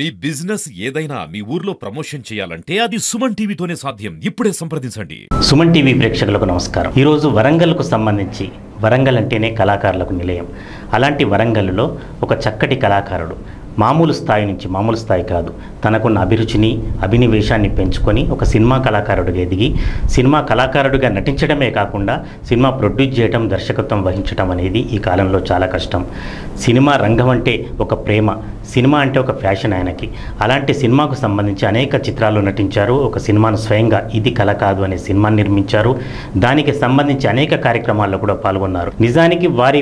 మీ business ఏదైనా మీ ఊర్లో promotion చేయాలంటే అది సుమన్ టీవీతోనే సాధ్యం. ఇప్పుడే సంప్రదించండి. సుమన్ టీవీ ప్రేక్షకులకు నమస్కారం. ఈరోజు వరంగల్కు సంబంధించి, వరంగల్ అంటేనే కళాకారులకు నిలయం. అలాంటి వరంగల్లో ఒక చక్కటి కళాకారుడు మామూలు స్థాయి కాదు, తనకున్న అభిరుచిని అభినివేశాన్ని పెంచుకొని ఒక సినిమా కళాకారుడిగా ఎదిగి సినిమా కళాకారుడిగా నటించడమే కాకుండా సినిమా ప్రొడ్యూస్ చేయడం, దర్శకత్వం వహించడం అనేది ఈ కాలంలో చాలా కష్టం. సినిమా రంగం అంటే ఒక ప్రేమ, సినిమా అంటే ఒక ఫ్యాషన్ ఆయనకి. అలాంటి సినిమాకు సంబంధించి అనేక చిత్రాల్లో నటించారు. ఒక సినిమాను స్వయంగా ఇది కళ కాదు అనే సినిమాని నిర్మించారు. దానికి సంబంధించి అనేక కార్యక్రమాల్లో కూడా పాల్గొన్నారు. నిజానికి వారి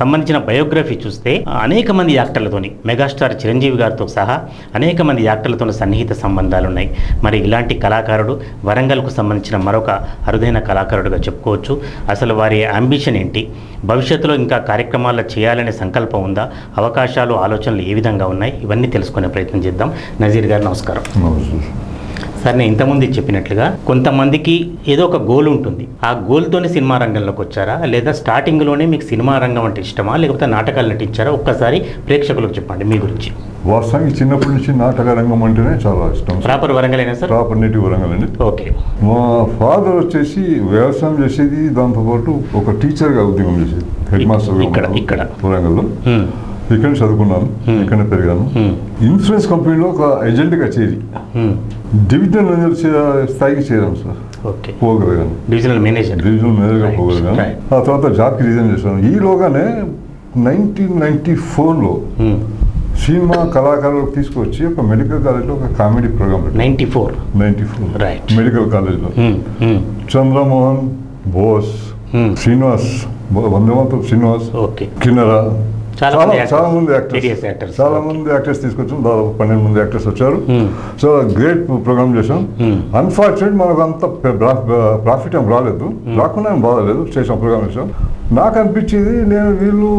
సంబంధించిన బయోగ్రఫీ చూస్తే అనేక మంది యాక్టర్లతోని, మెగాస్టార్ చిరంజీవి గారితో సహా అనేక మంది యాక్టర్లతో సన్నిహిత సంబంధాలు ఉన్నాయి. మరి ఇలాంటి కళాకారుడు వరంగల్కు సంబంధించిన మరొక అరుదైన కళాకారుడుగా చెప్పుకోవచ్చు. అసలు వారి అంబిషన్ ఏంటి, భవిష్యత్తులో ఇంకా కార్యక్రమాల్లో చేయాలనే సంకల్పం ఉందా, అవకాశాలు ఆలోచనలు ఏ విధంగా ఉన్నాయి, ఇవన్నీ తెలుసుకునే ప్రయత్నం చేద్దాం. నజీర్ గారు నమస్కారం. సార్, నేను ఇంతకుముందు చెప్పినట్లుగా కొంతమందికి ఏదో ఒక గోల్ ఉంటుంది. ఆ గోల్తోనే సినిమా రంగంలోకి వచ్చారా, లేదా స్టార్టింగ్లోనే మీకు సినిమా రంగం అంటే ఇష్టమా, లేకపోతే నాటకాలు నటించారా? ఒక్కసారి ప్రేక్షకులకు చెప్పండి మీ గురించి. వాస్తవానికి చిన్నప్పటి నుంచి నాటక రంగం అంటేనే చాలా ఇష్టం. ప్రాపర్ వరంగలేనా సార్? ప్రాపర్ నేటివ్ వరంగల్ అండి. ఓకే. మా ఫాదర్ వచ్చేసి వ్యవసాయం చేసేది, దాంతోపాటు ఒక టీచర్గా ఉద్యోగం చేసేది, హెడ్ మాస్టర్ ఇక్కడ వరంగల్లో. ఇక్కడ చదువుకున్నాను, ఇక్కడనే పెరిగాను. ఇన్సూరెన్స్ కంపెనీలో ఒక ఏజెంట్గా చేరి డివిజనల్ మేనేజర్ స్థాయికి చేరాను సార్. పోగలిగాను, డివిజనల్ మేనేజర్గా పోగలిగాను. ఆ తర్వాత జాబ్కి రిజైన్ చేశాను. ఈలోగానే 1994లో సినిమా కళాకారులకు తీసుకొచ్చి ఒక మెడికల్ కాలేజ్లో ఒక కామెడీ ప్రోగ్రామ్ 94 మెడికల్ కాలేజ్లో చంద్రమోహన్, బోస్, శ్రీనివాస్, వందేమాతరం శ్రీనివాస్, కిన్నెర, చాలా మంది యాక్టర్స్ తీసుకొచ్చాం. దాదాపు 12 మంది యాక్టర్స్ వచ్చారు. చాలా గ్రేట్ ప్రోగ్రామ్ చేసాం. అన్ఫార్చునేట్ మనకు అంత ప్రాఫిట్ ఏం రాలేదు, రాకుండా ఏం బాధలేదు, చేసాం, ప్రోగ్రామ్ చేసాం. నాకు అనిపించింది, వీళ్ళు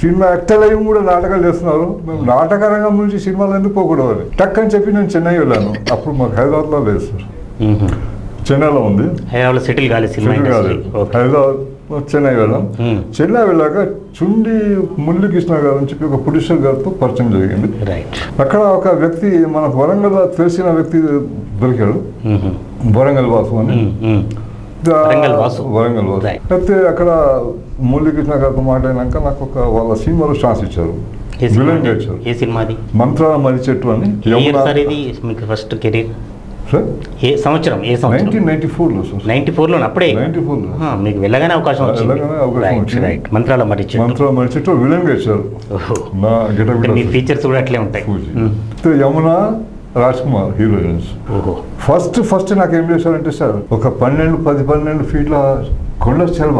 సినిమా యాక్టర్లు అయ్యి కూడా నాటకాలు చేస్తున్నారు, మేము నాటక రంగం నుంచి సినిమాలు ఎందుకు పోకూడదు అని టక్ అని చెప్పి నేను చెన్నై వెళ్ళాను. అప్పుడు మాకు హైదరాబాద్లో లేదు సార్, చెన్నైలో ఉంది. హైదరాబాద్ చెన్నై వెళ్ళాం. చెన్నై వెళ్ళాక చుండి మురళీకృష్ణ గారు అని చెప్పి ఒక ప్రొడ్యూసర్ గారితో పరిచయం జరిగింది. అక్కడ ఒక వ్యక్తి, మనకు వరంగల్ తెలిసిన వ్యక్తి దొరికాడు, వరంగల్ వాసు అని. వరంగల్ వాసు అయితే అక్కడ మురళీకృష్ణ గారితో మాట్లాడినాక నాకు ఒక వాళ్ళ సినిమాలో ఛాన్స్ ఇచ్చారు. మంత్రాల మర్రి చెట్టు అని. ఫస్ట్ కెరీర్ ఏ సంవత్సరం? 94లో అప్పుడే మీకు వెళ్ళగానే అవకాశం వచ్చింది. మంత్రాల మర్రి చెట్టు విలన్ గా ఇచ్చారు. మీ ఫీచర్స్ కూడా అట్లే ఉంటాయి. యమున, రాజ్ కుమార్ హీరోయిన్స్. ఫస్ట్ నాకు ఏం చేశారంటే సార్, ఒక 10-12 ఫీట్ల కొండ చిలువ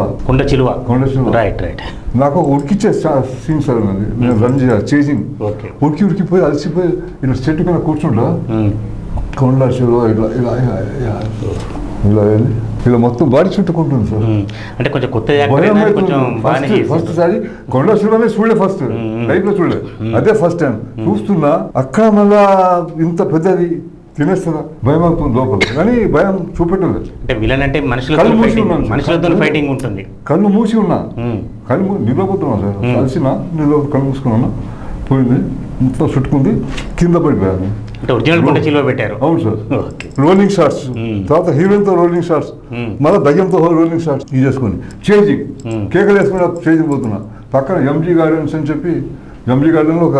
నాకు ఉడికిచ్చే సీన్ సార్. నేను రన్ చేయాలి, చేసింగ్ ఉడికిపోయి అలసిపోయి ఇలా చెట్టు కింద కూర్చుంటా, కొండ చిలువ ఇలా మొత్తం బాడీ చుట్టుకుంటుంది సార్. అంటే కొంచెం కొత్త ఫస్ట్ సారి కొండ చిలువనే చూడలే, ఫస్ట్ లైఫ్ లో చూడలే, అదే ఫస్ట్ టైం చూస్తున్నా. అక్కడ మళ్ళా ఇంత పెద్దది తినేస్తుందా, భయం అవుతుంది లోపల, కానీ భయం చూపెట్టలేదు. కళ్ళు మూసి ఉన్నా, నిలబోతున్నా సార్, కలిసిన కళ్ళు మూసుకున్నా, పోయింది మొత్తం చుట్టుకుంది, కింద పడిపోయాను. అవును సార్. రోలింగ్ షాట్స్, తర్వాత హీరోయిన్తో రోలింగ్ షాట్స్, మళ్ళీ దయ్యంతో రోలింగ్ షాట్స్ ఇది చేసుకుని చేజింగ్, కేకలు వేసుకుని చేజింగ్ పోతున్నా. పక్కన ఎంజీ గార్డెన్స్ అని చెప్పి, ఎంజీ గార్డెన్లో ఒక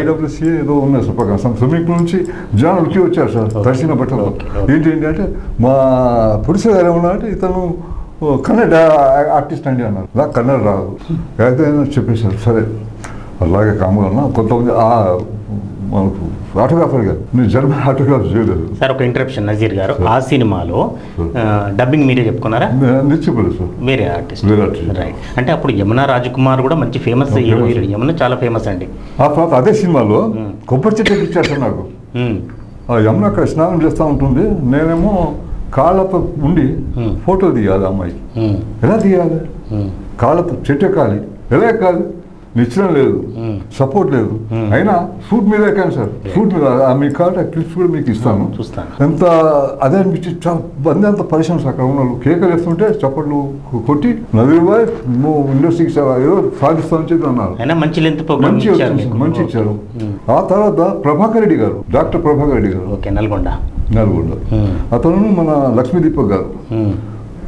YWCA ఏదో ఉన్నాయి సార్ పక్కన. స్విమ్మింగ్ పూల్ నుంచి జనం ఉడికి వచ్చారు సార్, దర్శన బట్టలు. ఏంటి అంటే మా ప్రొడ్యూసర్ గారు ఏమన్నా అంటే, ఇతను కన్నడ ఆర్టిస్ట్ అండి అన్నారు. నాకు కన్నడ రాదు అయితే చెప్పేశారు. సరే అలాగే కాముగా ఉన్నా. కొంతమంది మనకు ఆటోగ్రాఫర్ గారు, నేను జర్మన్ ఆటోగ్రాఫ్ చేయలేదు సార్. ఒక ఇంటరప్షన్ నజీర్ గారు, ఆ సినిమాలో డబ్బింగ్ మీరే చెప్పుకున్నారా? చెప్పలేదు సార్, వేరే ఆర్టిస్ట్. రైట్. అంటే అప్పుడు యమున రాజకుమార్ కూడా మంచి ఫేమస్ హీరో. యమున చాలా ఫేమస్ అండి. ఆ తర్వాత అదే సినిమాలో కొబ్బరి చెట్టు ఇచ్చారు సార్ నాకు. ఆ యమున అక్కడ స్నానం చేస్తూ ఉంటుంది, నేనేమో కాళ్ళతో ఉండి ఫోటో తీయాలి. అమ్మాయి ఎలా తీయాలి, కాళ్ళతో చెట్టు ఎక్కాలి, ఎలా ఎక్కాలి, నిశ్చయం లేదు, సపోర్ట్ లేదు. అయినా షూట్ మీద ఎక్కాను సార్, షూట్ మీద మీకు కావాలంటే క్లిప్స్ కూడా మీకు ఇస్తాను. ఎంత అదే అనిపించి చాలా మంది అంత పరిశ్రమ అక్కడ ఉన్న వాళ్ళు కేకలు వేస్తుంటే చప్పట్లు కొట్టి నవీన్ బాయ్ నువ్వు ఇండస్ట్రీకి ఏదో సాధిస్తామని చెప్పి అన్నారు. మంచి ఇచ్చారు. ఆ తర్వాత ప్రభాకర్ రెడ్డి గారు, డాక్టర్ ప్రభాకర్ రెడ్డి గారు, నల్గొండ, అతను మన లక్ష్మీ దీపక్ గారు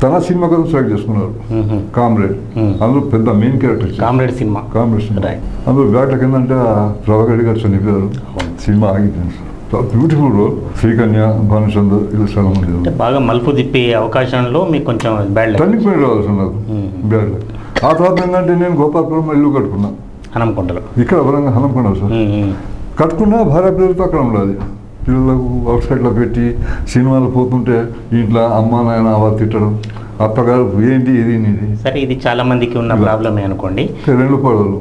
తన సినిమా కోసం సెలెక్ట్ చేసుకున్నారు. కామ్రేడ్, అందులో పెద్ద మెయిన్ క్యారెక్టర్ కామ్రేడ్ సినిమా. అందులో బ్యాట్ల కిందంటే ప్రభాకర్ రెడ్డి గారు చనిపోయారు, సినిమా ఆగిపోయింది. Beautiful role. శ్రీకన్య, భానుచంద్ర, ఇలా చాలా మంది బాగా మలుపు తిప్పే అవకాశంలో మీకు కొంచెం టర్నింగ్ పాయింట్ రావాలి సార్ నాకు బ్యాడ్. ఆ తర్వాత ఏంటంటే నేను గోపాలపురం ఇల్లు కట్టుకున్నా హనంకొండలో, ఇక్కడ వరంగా హనంకొండ సార్. కట్టుకున్నా భార్య పిల్లలతో అక్కడ ఉండాలి. పిల్లలకు అవుట్ సైడ్లో పెట్టి సినిమాలు పోతుంటే ఇంట్లో అమ్మ నాయన అవ తిట్టడం, అత్తగారు ఏంటి ఇది సరే. ఇది చాలా మందికి ఉన్న ప్రాబ్లమే అనుకోండి. 2 పడవలు.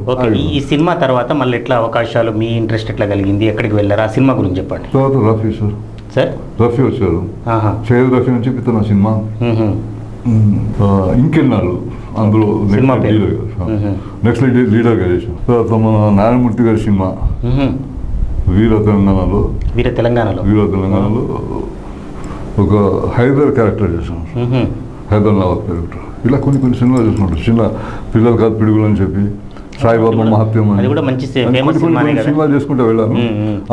ఈ సినిమా తర్వాత మళ్ళీ ఎట్లా అవకాశాలు, మీ ఇంట్రెస్ట్ ఎట్లా కలిగింది, ఎక్కడికి వెళ్ళారు, ఆ సినిమా గురించి చెప్పండి. తర్వాత రఫీ సార్ రఫీ వచ్చారు. షేర్ రఫీ నుంచి పిత్తన సినిమా ఇంకెన్నాళ్ళు అందులో నెక్స్ట్ లీడర్ గా చేశాం. తర్వాత మన నారాయణమూర్తి గారి సినిమా వీర తెలంగాణలో ఒక హైదర్ క్యారెక్టర్ చేసాం, హైదర్ నవాబ్ క్యారెక్టర్. ఇలా కొన్ని సినిమాలు చూసుకుంటాం. చిన్న పిల్లలు కాదు పిడుగులు అని చెప్పి, సాయిబాబా మహత్యం అని సినిమాలు చేసుకుంటూ వెళ్ళాను.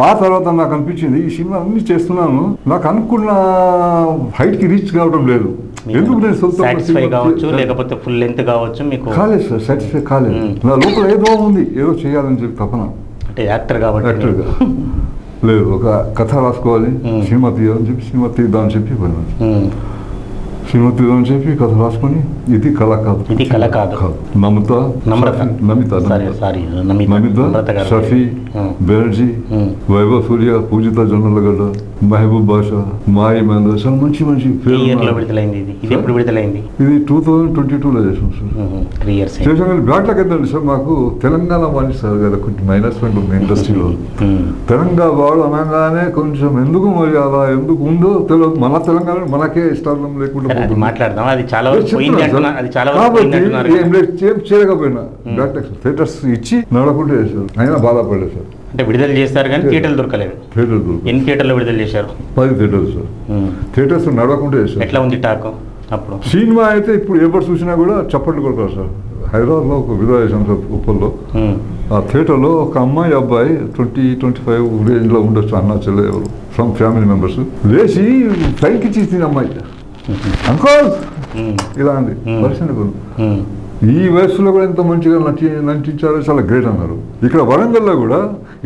ఆ తర్వాత నాకు అనిపించింది ఈ సినిమా అన్ని చేస్తున్నాను, నాకు అనుకున్న హైట్ కి రీచ్ కావడం లేదు. ఎందుకు నేను కాలేదు సార్, సాటిస్ఫై కాలేదు. నా లోపల ఏదో ఉంది, ఏదో చేయాలని చెప్పి తపన. యాక్టర్గా లేదు, ఒక కథ రాసుకోవాలి, సినిమా తీయాలని చెప్పి సినిమా తీద్దామని చెప్పి పోయినాను. సినిమా తీద్దామని చెప్పి కథ రాసుకొని ఇది కళ కాదు, నమిత, షఫీ, బెనర్జీ, వైభవ్ సూర్య, పూజిత జొన్నలగడ్డ, మహబూబ్ బాషా, మాయి మహేంద్ర, చాలా మంచి ఇది 2022లో చేసాం సార్. చేసాం బ్యాట్లకు ఎంతండి సార్, మాకు తెలంగాణ వాళ్ళు సార్ కదా కొంచెం మైనస్ పాయింట్ ఉంది ఇండస్ట్రీలో. తెలంగాణ వాడు అనగానే కొంచెం ఎందుకు మరి అలా ఎందుకు ఉందో తెలియదు. మన తెలంగాణ మనకే ఇష్టార్థం లేకుండా మాట్లాడదాం. అది చాలా చేయలేకపోయినా థియేటర్స్ ఇచ్చి నడకుంటే చేశారు, అయినా బాధపడలేదు సార్. అంటే విడుదల చేస్తారు కానీ థియేటర్లు దొరకలేదు. ఎన్ని థియేటర్లు విడుదల చేశారు? 10 థియేటర్లు సార్. థియేటర్స్ నడకుంటే చేశారు. ఎట్లా ఉంది టాక్ అప్పుడు? సినిమా అయితే ఇప్పుడు ఎవరు చూసినా కూడా చప్పట్లు కొడతారు సార్. హైదరాబాద్లో ఒక విడుదల చేశాం సార్ ఉప్పల్లో. ఆ థియేటర్లో ఒక అమ్మాయి అబ్బాయి 20-25 రేంజ్లో ఉండొచ్చు, అన్న చెల్లె ఎవరు సమ్ ఫ్యామిలీ మెంబర్స్ లేచి టైంకి ఇచ్చింది అమ్మాయి, అంకోల్ ఇలా అంది. ఈ వయసులో కూడా ఎంత మంచిగా నటించారో చాలా గ్రేట్ అన్నారు. ఇక్కడ వరంగల్లో కూడా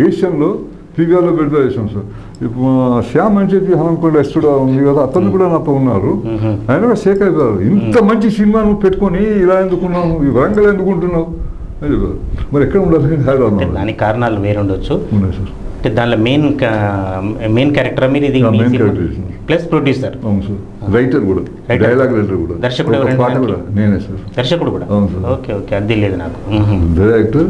ఏషియన్లో పీవీఆర్లో విడుదల చేసాం సార్. ఇప్పుడు శ్యామ్ అని చెప్పి హనంకొండ ఎస్టుడా ఉంది కదా, అతను కూడా నాతో ఉన్నారు. ఆయన కూడా షేక్ అయిపోయారు, ఇంత మంచి సినిమా నువ్వు పెట్టుకొని ఇలా ఎందుకున్నావు, ఈ వరంగల్ ఎందుకుంటున్నావు అని చెప్పారు. మరి ఎక్కడ ఉండాలి? హైదరాబాద్. దానికి కారణాలు వేరు ఉండొచ్చు. ఉన్నాయి సార్. దాంట్లో మెయిన్ క్యారెక్టర్ మీరు, ఇది ప్లస్ ప్రొడ్యూసర్, రైటర్ కూడా, డైలాగ్ రైటర్ కూడా, దర్శకుడు కూడా నేనే సార్. దర్శకుడు కూడా. ఓకే ఓకే, అది లేదు నాకు. డైరెక్టర్,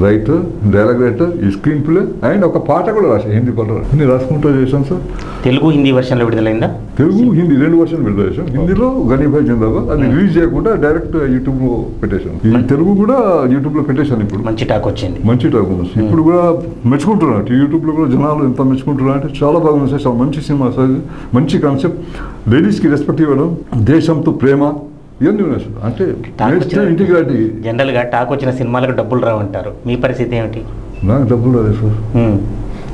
రైటర్, డైలాగ్ రైటర్, ఈ స్క్రీన్ ప్లే అండ్ ఒక పాట కూడా రాశాను, హిందీ పాట అన్ని రాసుకుంటూ చేశాను సార్. తెలుగు హిందీ వర్షన్లో విడుదలైందా? తెలుగు హిందీ 2 వర్షన్ విడుదల చేశాం. హిందీలో గనీభాయ్ జిందాబాద్, అది రిలీజ్ చేయకుండా డైరెక్ట్ యూట్యూబ్లో పెట్టేశాను. ఈ తెలుగు కూడా యూట్యూబ్లో పెట్టేశాను. ఇప్పుడు మంచి టాక్ వచ్చింది. మంచి టాక్ ఉంది. ఇప్పుడు కూడా మెచ్చుకుంటున్నారు, యూట్యూబ్లో కూడా జనాలు ఎంత మెచ్చుకుంటున్నారు అంటే చాలా బాగుంది సార్. చాలా మంచి సినిమా సార్, మంచి కాన్సెప్ట్, లేడీస్కి రెస్పెక్ట్ ఇవ్వడం, దేశంతో ప్రేమ, ఇవన్నీ ఉన్నాయి సార్. అంటే ఇంటిగ్రిటీ. జనరల్గా టాక్ వచ్చిన సినిమాలకు డబ్బులు రావంటారు, మీ పరిస్థితి ఏమిటి? నాకు డబ్బులు రాలేదు సార్.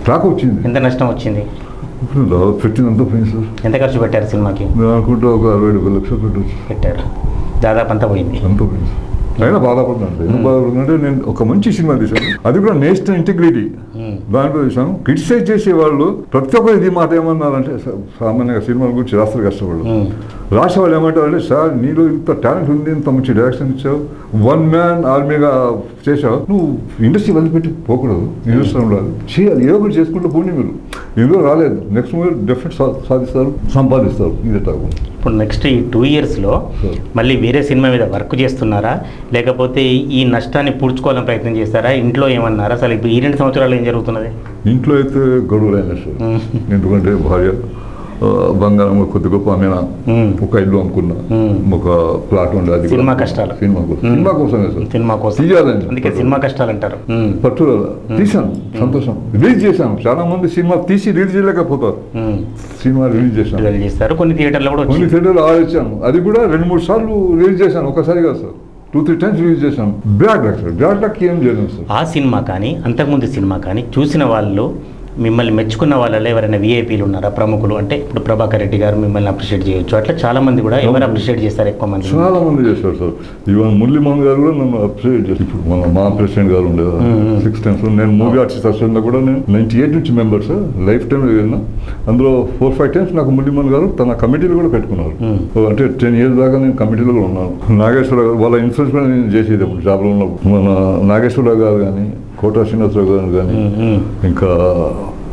టాక్ వచ్చింది. ఎంత నష్టం వచ్చింది? పెట్టినంత పోయింది సార్. ఎంత ఖర్చు పెట్టారు సినిమాకి? నేను అనుకుంటే ఒక 67 లక్షలు పెట్టారు. దాదాపు అంతా పోయింది. అంత పోయింది. అయినా బాధపడుతున్నాను. ఎందుకు బాధపడుతుందంటే నేను ఒక మంచి సినిమా తీశాను, అది కూడా నేషనల్ ఇంటిగ్రిటీ దాంట్లో తీసాను. క్రిటిసైజ్ చేసే వాళ్ళు ప్రతి ఒక్కరు ఇది మాట ఏమన్నారంటే, సామాన్యంగా సినిమాల గురించి రాస్తారు కష్టపడు, రాసే వాళ్ళు ఏమంటారంటే, సార్ నీలో ఇంత టాలెంట్ ఉంది, ఇంత మంచి డైరెక్షన్ ఇచ్చావు, 1 మ్యాన్ ఆర్మీగా చేసావు, నువ్వు ఇండస్ట్రీ వదిలిపెట్టి పోకూడదు, ఇండస్ట్రీ ఉండాలి, చేయాలి, ఏదో ఒకటి చేసుకుంటూ పోనీ. మీరు ఎందులో రాలేదు, నెక్స్ట్ మూవీ డెఫినెట్ సాధిస్తారు, సంపాదిస్తారు. ఇది టాకు. ఇప్పుడు నెక్స్ట్ ఈ 2 ఇయర్స్లో మళ్ళీ వేరే సినిమా మీద వర్క్ చేస్తున్నారా, లేకపోతే ఈ నష్టాన్ని పూడ్చుకోవాలని ప్రయత్నం చేస్తారా? ఇంట్లో ఏమన్నారా? అసలు ఇప్పుడు ఈ 2 సంవత్సరాలు ఏం జరుగుతున్నది? ఇంట్లో అయితే గొడవలైనా సార్. ఎందుకంటే భార్య బంగారం కొద్ది గొప్ప అమ్మినా, ఒక ఇల్లు అమ్ముకున్నా, ఒక ప్లాట్ ఉండే, అది సినిమా కష్టాలు, సినిమా కోసమే సార్, సినిమా కోసం తీయాలని అందుకే సినిమా కష్టాలు అంటారు. పట్టుదల తీసాను, సంతోషం. రిలీజ్ చేశాను. చాలా మంది సినిమా తీసి రిలీజ్ చేయలేకపోతారు. సినిమా రిలీజ్ చేస్తారు, కొన్ని థియేటర్లో కూడా, కొన్ని థియేటర్లు ఆలోచించాను. అది కూడా 2-3 సార్లు రిలీజ్ చేశాను, ఒకసారి కాదు సార్, 2-3 టైమ్స్ రిలీజ్ చేశాను. Bad luck sir, bad luck ఏం చేయలేదు సార్. ఆ సినిమా కానీ అంతకుముందు సినిమా కానీ చూసిన వాళ్ళు, మిమ్మల్ని మెచ్చుకున్న వాళ్ళలో ఎవరైనా విఐపీలు ఉన్నారా, ప్రముఖులు? అంటే ఇప్పుడు ప్రభాకర్ రెడ్డి గారు మిమ్మల్ని అప్రిషియేట్ చేయొచ్చు, అట్లా చాలా మంది కూడా ఎవరు అప్రిషియేట్ చేస్తారు? ఎక్కువ మంది, చాలా మంది చేశారు సార్. ఈవెన్ మురళీమోహన్ గారు కూడా నన్ను అప్రిషియేట్ చేశారు. ఇప్పుడు మా ప్రెసిడెంట్ గారు ఉండేవారు 6 times. నేను మూవీ ఆర్టిస్ట్ అసోసియేషన్లో కూడా నేను 98 నుంచి మెంబర్ సార్, లైఫ్ టైంలో వెళ్ళినా. అందులో 4-5 times నాకు మురళీమోహన్ గారు తన కమిటీలు కూడా పెట్టుకున్నారు. అంటే 10 years దాకా నేను కమిటీలో కూడా ఉన్నాను. నాగేశ్వరరావు గారు వాళ్ళ ఇన్ఫ్లుయెన్స్ కూడా నేను చేసేది అప్పుడు జాబ్లో ఉన్నప్పుడు. మన నాగేశ్వరరావు గారు కానీ, కోట శ్రీనివాసరావు గారు కానీ, ఇంకా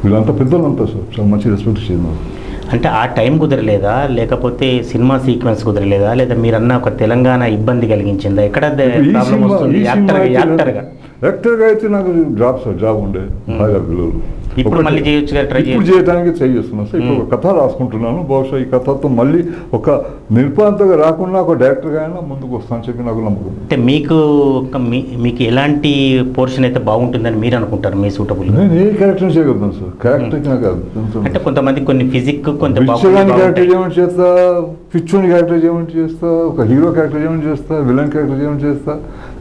వీళ్ళంతా పెద్దలంతా సార్, చాలా మంచి రెస్పెక్ట్ ఇచ్చింది. అంటే ఆ టైం కుదరలేదా, లేకపోతే సినిమా సీక్వెన్స్ కుదరలేదా, లేదా మీరన్న ఒక తెలంగాణ ఇబ్బంది కలిగించిందా? ఎక్కడ ప్రాబ్లం వస్తుంది? యాక్టర్గా అయితే నాకు జాబ్ ఉండే, బాగా పిల్లలు. ఇప్పుడు మళ్ళీ చేయొచ్చు, ఇప్పుడు చేయడానికి ట్రై చేస్తున్నాను సార్. ఇప్పుడు ఒక కథ రాసుకుంటున్నాను. బహుశా ఈ కథతో మళ్ళీ ఒక నిర్పాంతగా రాకుండా ఒక డైరెక్టర్గా అయినా ముందుకు వస్తానని చెప్పి నాకు నమ్మకం. అంటే మీకు ఎలాంటి పోర్షన్ అయితే బాగుంటుందని మీరు అనుకుంటారు? మీ సూటబుల్ నేను ఏ క్యారెక్టర్ చేయగలుగుతాను సార్. క్యారెక్టర్కి నాకు అంటే కొంతమంది కొన్ని ఫిజిక్, కొంత క్యారెక్టర్ చేయమని చేస్తా, పిచ్చోని క్యారెక్టర్ చేయమని చేస్తా, ఒక హీరో క్యారెక్టర్ చేయమని చేస్తా, విలన్ క్యారెక్టర్ చేయమని చేస్తా,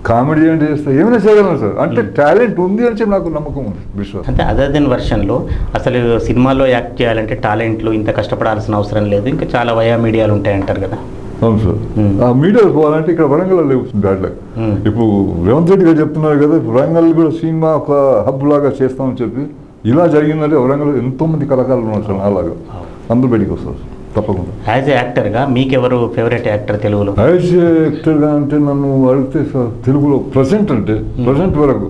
కామెడీ ఏంటి చేస్తా, ఏమైనా చేయగలను సార్. అంటే టాలెంట్ ఉంది అని చెప్పి నాకు నమ్మకం ఉంది, విశ్వాసం. అంటే అదర్ దెన్ వర్షన్లో అసలు సినిమాలో యాక్ట్ చేయాలంటే టాలెంట్లు ఇంత కష్టపడాల్సిన అవసరం లేదు, ఇంకా చాలా వయా మీడియాలు ఉంటాయి అంటారు కదా. అవును సార్. ఆ మీడియాలో పోవాలంటే ఇక్కడ వరంగల్ లేవు బ్యాడ్ లక్. ఇప్పుడు రేవంత్ రెడ్డి గారు చెప్తున్నారు కదా, వరంగల్ కూడా సినిమా ఒక హబ్ లాగా చేస్తామని చెప్పి. ఇలా జరిగిందంటే వరంగల్ ఎంతో మంది కళాకారులు ఉన్నారు సార్, అలాగా అందరూ బయటికి వస్తారు తప్పకుండా. యాజ్ ఏ యాక్టర్గా మీకెవరు ఫేవరెట్ యాక్టర్ తెలుగులో? యాజ్ ఏ యాక్టర్గా అంటే నన్ను అడిగితే సార్, తెలుగులో ప్రజెంట్ వరకు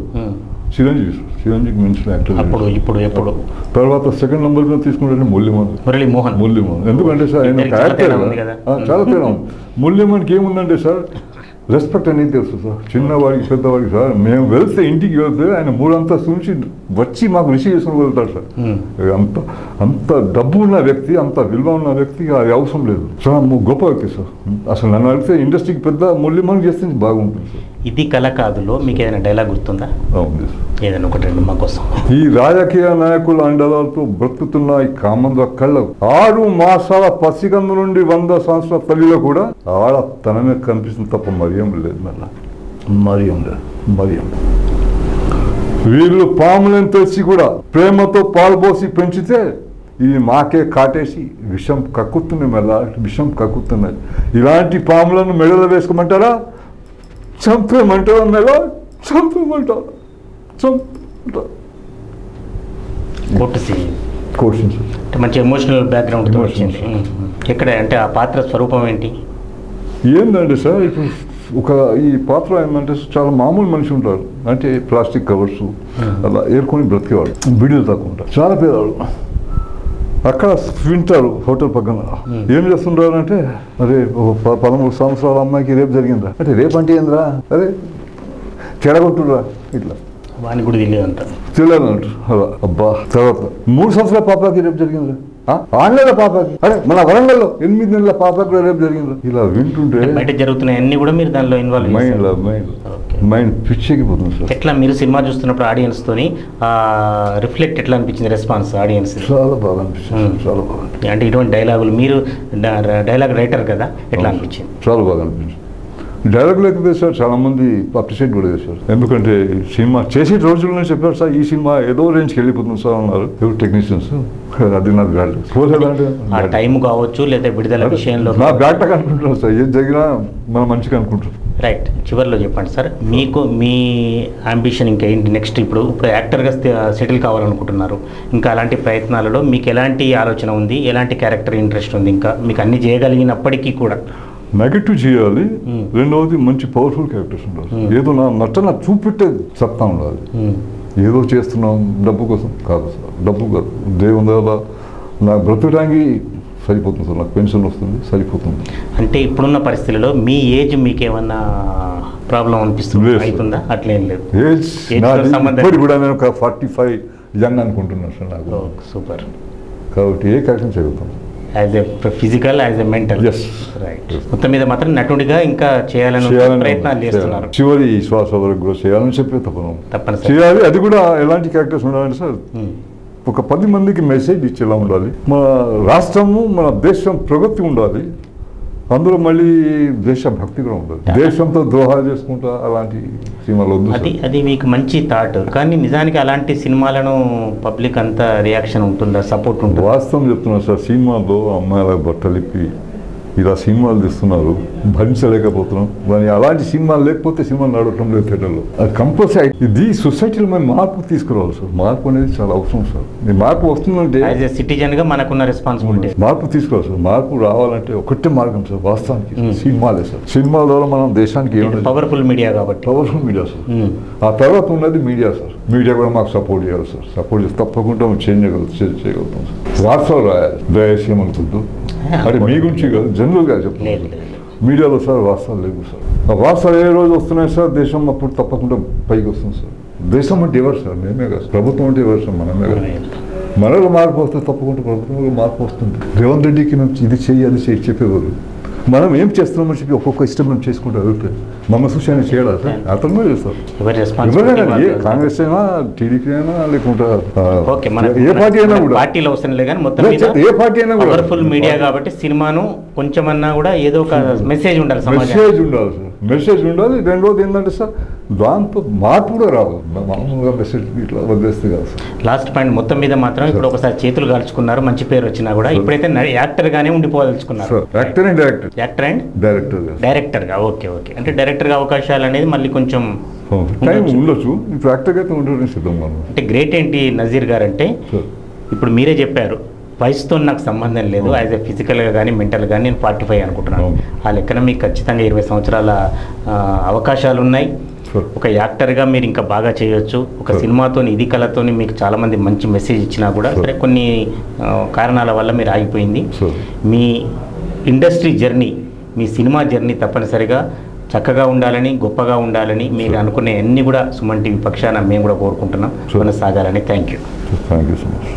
చిరంజీవి మించిన యాక్టర్. అప్పుడు ఇప్పుడు ఎప్పుడు తర్వాత సెకండ్ నెంబర్ మీద తీసుకుంటే మురళీమోహన్. ఎందుకంటే సార్ ఆయన యాక్టర్ చాలా తేడా ఉంది. మురళీమోహన్కి ఏముందంటే సార్, రెస్పెక్ట్ అనేది తెలుసు సార్, చిన్నవాడికి పెద్దవాడికి సార్. మేము వెళ్తే ఇంటికి వెళ్తే ఆయన 3 అంతస్తుల నుంచి వచ్చి మాకు రిసీవ్ చేసుకుని వెళ్తాడు సార్. అంత డబ్బు ఉన్న వ్యక్తి, అంత విలువ ఉన్న వ్యక్తికి అది అవసరం లేదు. చాలా గొప్ప వ్యక్తి సార్. అసలు నన్ను అడిగితే ఇండస్ట్రీకి పెద్ద మురళీమోహన్ చేస్తే బాగుంటుంది సార్. ఇది కళ కాదులో మీకు ఏదైనా డైలాగ్ గుర్తుందా? అవును సార్, ఏదైనా ఒకటి 2 మా కోసం. ఈ రాజకీయ నాయకుల అండలతో బ్రతుకుతున్న ఈ కామంద కళ్ళకు 6 మాసాల పసికందు నుండి 100 సంవత్సరాల తల్లిలో కూడా ఆడతనమే కనిపిస్తుంది తప్ప మరియం లేదు. మరియం లేదు. వీళ్ళు పాములను తెచ్చి కూడా ప్రేమతో పాల్పోసి పెంచితే ఈ మాకే కాటేసి విషం కక్కుతున్నాయి. ఇలాంటి పాములను మెడలో వేసుకోమంటారా? చంపేమంటారా? చంపేమంటారా? మంచి ఎమోషనల్ బ్యాక్గ్రౌండ్ వచ్చింది. ఎక్కడ అంటే ఆ పాత్ర స్వరూపం ఏంటి? ఏంటంటే సార్, ఇప్పుడు ఈ పాత్ర ఏంటంటే చాలా మామూలు మనిషి ఉంటారు. అంటే ప్లాస్టిక్ కవర్స్ అలా ఏరుకొని బ్రతికేవాడు, బిడ్డలు తక్కువ ఉంటారు, చాలా పేదవాడు. అక్కడ వింటారు హోటల్ పక్కన. ఏం చేస్తుంటారు అంటే, అరే 13 సంవత్సరాల అమ్మాయికి రేపు జరిగిందా అంటే, రేపు అంటే ఏంద్రా, అరే చెడగొట్టురా, ఇట్లా వాని కూడా తెలియదు అంటారు. అలా అబ్బా. తర్వాత 3 సంవత్సరాల పాపకి రేపు జరిగిందా, 6 నెలల పాపకి, అరే మన వరంగల్లో 8 నెలల పాపకి కూడా రేపు జరిగిందా. ఇలా వింటుంటే బయట జరుగుతున్నాయి అన్ని కూడా మీరు దానిలో ఇన్వాల్వ్ మైండ్ పిచ్చెక్కిపోతుంది సార్. ఎట్లా మీరు సినిమా చూస్తున్నప్పుడు ఆడియన్స్ తోని రిఫ్లెక్ట్ ఎట్లా అనిపించింది రెస్పాన్స్ ఆడియన్స్? చాలా బాగా అనిపించింది, చాలా బాగా. అంటే ఇటువంటి డైలాగులు మీరు డైలాగ్ రైటర్ కదా, ఎట్లా అనిపించింది? చాలా బాగా అనిపించింది. డైలాగ్ లేకపోతే సార్ చాలా మంది అప్రిషియేట్ కూడా చేశారు. ఎందుకంటే సినిమా చేసే రోజుల్లోనే చెప్పారు సార్, ఈ సినిమా ఏదో రేంజ్కి వెళ్ళిపోతుంది సార్ అన్నారు ఎవరు టెక్నీషియన్స్. అది నాకు బ్యాడ్ ఆ టైం కావచ్చు, లేదా విడుదల విషయంలో నా బ్యాడ్ అనుకుంటున్నాను సార్. ఏం జరిగినా మనం మంచిగా అనుకుంటున్నాం. రైట్. చివరిలో చెప్పండి సార్, మీకు మీ అంబిషన్ ఇంకా ఏంటి నెక్స్ట్? ఇప్పుడు యాక్టర్గా సెటిల్ కావాలనుకుంటున్నారు, ఇంకా అలాంటి ప్రయత్నాలలో మీకు ఎలాంటి ఆలోచన ఉంది, ఎలాంటి క్యారెక్టర్ ఇంట్రెస్ట్ ఉంది? ఇంకా మీకు అన్ని చేయగలిగినప్పటికీ కూడా నెగటివ్ చేయాలి, రెండవది మంచి పవర్ఫుల్ క్యారెక్టర్స్ ఉండాలి. ఏదో నా నటన చూపెట్టే సత్తా ఉండాలి. ఏదో చేస్తున్నాం డబ్బు కోసం కాదు సార్, డబ్బు కాదు, దేవుని వల్ల నాకు బ్రతకడానికి సరిపోతుంది సార్, నాకు పెన్షన్ వస్తుంది, సరిపోతుంది. అంటే ఇప్పుడున్న పరిస్థితుల్లో మీ ఏజ్ మీకేమన్నా ప్రాబ్లం అనిపిస్తుంది? అవుతుందా? అట్లేం లేదు. ఏజ్ కూడా నేను ఒక 45 యంగ్ అనుకుంటున్నాను సార్ నాకు. సూపర్. కాబట్టి ఏ క్యారెక్టర్ చదువుతాను. As a physical, as a mental. Yes, right. మొత్తం మీద మాత్రం నటుడిగా ఇంకా చేయాలని ప్రయత్నాలు చేస్తున్నారు. చివరి శ్వాస వరకు కూడా చేయాలని చెప్పే తప్పనిసరి చేయాలి. అది కూడా ఎలాంటి క్యారెక్టర్స్ ఉండాలంటే సార్, ఒక 10 మందికి మెసేజ్ ఇచ్చేలా ఉండాలి. మన రాష్ట్రము, మన దేశం ప్రగతి ఉండాలి. అందులో మళ్ళీ దేశభక్తి కూడా ఉంటుంది. దేశంతో ద్రోహాలు చేసుకుంటా అలాంటి సినిమాలు వద్దు. అది మీకు మంచి థాట్. కానీ నిజానికి అలాంటి సినిమాలను పబ్లిక్ అంతా రియాక్షన్ ఉంటుందా, సపోర్ట్ ఉంటుందా? వాస్తవం చెప్తున్నారు సార్, సినిమాలో అమ్మాయిల బట్టలిప్పి ఇలా సినిమాలు తీస్తున్నారు, భరించలేకపోతున్నాం. కానీ అలాంటి సినిమాలు లేకపోతే సినిమాలు నడవటం లేదు థియేటర్లో. అది కంపల్సరీ. ఇది సొసైటీలో మేము మార్పు తీసుకురావాలి సార్. మార్పు అనేది చాలా అవసరం సార్. ఈ మార్పు వస్తుందంటే యాజ్ ఎ సిటిజన్గా మనకున్న రెస్పాన్సిబిలిటీ మార్పు తీసుకోవాలి సార్. మార్పు రావాలంటే ఒకటే మార్గం సార్, వాస్తవానికి సినిమాలే సార్. సినిమాల ద్వారా మనం దేశానికి ఏమైనా పవర్ఫుల్ మీడియా కాబట్టి, పవర్ఫుల్ మీడియా సార్. ఆ తర్వాత ఉన్నది మీడియా సార్. మీడియా కూడా మాకు సపోర్ట్ చేయాలి సార్. సపోర్ట్ చేసి తప్పకుండా చేంజ్ చేయగలుగుతాం సార్. వార్తలు రాయాలి, దయచేసి అనుకుంటూ. అంటే మీ గురించి కాదు, జనరల్గా చెప్తాను. మీడియాలో సార్ వాస్తవాలు లేవు సార్. ఆ వాస్తవాలు ఏ రోజు వస్తున్నాయి సార్, దేశం అప్పుడు తప్పకుండా పైకి వస్తుంది సార్. దేశం అంటే ఎవరు సార్? మేమే కాదు. ప్రభుత్వం అంటే ఎవరు సార్? మనమే కాదు. మనలో మార్పు వస్తే తప్పకుండా ప్రభుత్వంలో మార్పు వస్తుంది. రేవంత్ రెడ్డికి ఇది చెయ్యి, అది చెయ్యి చెప్పేవారు. మనం ఏం చేస్తున్నామని చెప్పి ఒక్కొక్క ఇష్టం మనం చేసుకుంటూ వెళ్తే మమ్మ సూచన చేయాలి సార్. అతను చేస్తారు. ఎవరైనా, ఏ కాంగ్రెస్ అయినా, టీడీపీ అయినా, లేకుంటే ఏ పార్టీ అయినా కూడా, పార్టీలో అవసరం లేదు కానీ మొత్తం ఏ పార్టీ అయినా కూడా పవర్ఫుల్ మీడియా కాబట్టి సినిమాను కొంచెమన్నా కూడా ఏదో ఒక మెసేజ్ ఉండాలి. మెసేజ్ ఉండాలి సార్. మెసేజ్ ఉండాలి. రెండోది ఏంటంటే సార్, దాంతో మార్పు కూడా రావాలి. మామూలుగా మెసేజ్ ఇట్లా వదిలేస్తే కాదు సార్. లాస్ట్ పాయింట్, మొత్తం మీద మాత్రం ఇప్పుడు ఒకసారి చేతులు కాల్చుకున్నారు, మంచి పేరు వచ్చినా కూడా ఇప్పుడైతే యాక్టర్ గానే ఉండిపోదలుచుకున్నారు. Actor and director. Actor and director గా. ఓకే. అంటే డైరెక్టర్ గా అవకాశాలు అనేది మళ్ళీ కొంచెం టైం ఉండొచ్చు. ఇప్పుడు యాక్టర్ గా ఉండడం సిద్ధంగా. అంటే గ్రేట్ ఏంటి నజీర్ గారు అంటే, ఇప్పుడు మీరే చెప్పారు వయసుతో నాకు సంబంధం లేదు, యాజ్ ఎ ఫిజికల్గా కానీ మెంటల్ కానీ నేను 45 అనుకుంటున్నాను. ఆ లెక్కన మీకు ఖచ్చితంగా 20 సంవత్సరాల అవకాశాలు ఉన్నాయి. ఒక యాక్టర్గా మీరు ఇంకా బాగా చేయొచ్చు. ఒక సినిమాతో, ఇది కళతో మీకు చాలామంది మంచి మెసేజ్ ఇచ్చినా కూడా సరే కొన్ని కారణాల వల్ల మీరు ఆగిపోయింది. మీ ఇండస్ట్రీ జర్నీ, మీ సినిమా జర్నీ తప్పనిసరిగా చక్కగా ఉండాలని, గొప్పగా ఉండాలని, మీరు అనుకునే అన్ని కూడా సుమన్ టీవీ పక్షాన మేము కూడా కోరుకుంటున్నాం. కొనసాగాలని. Thank you. Thank you so much.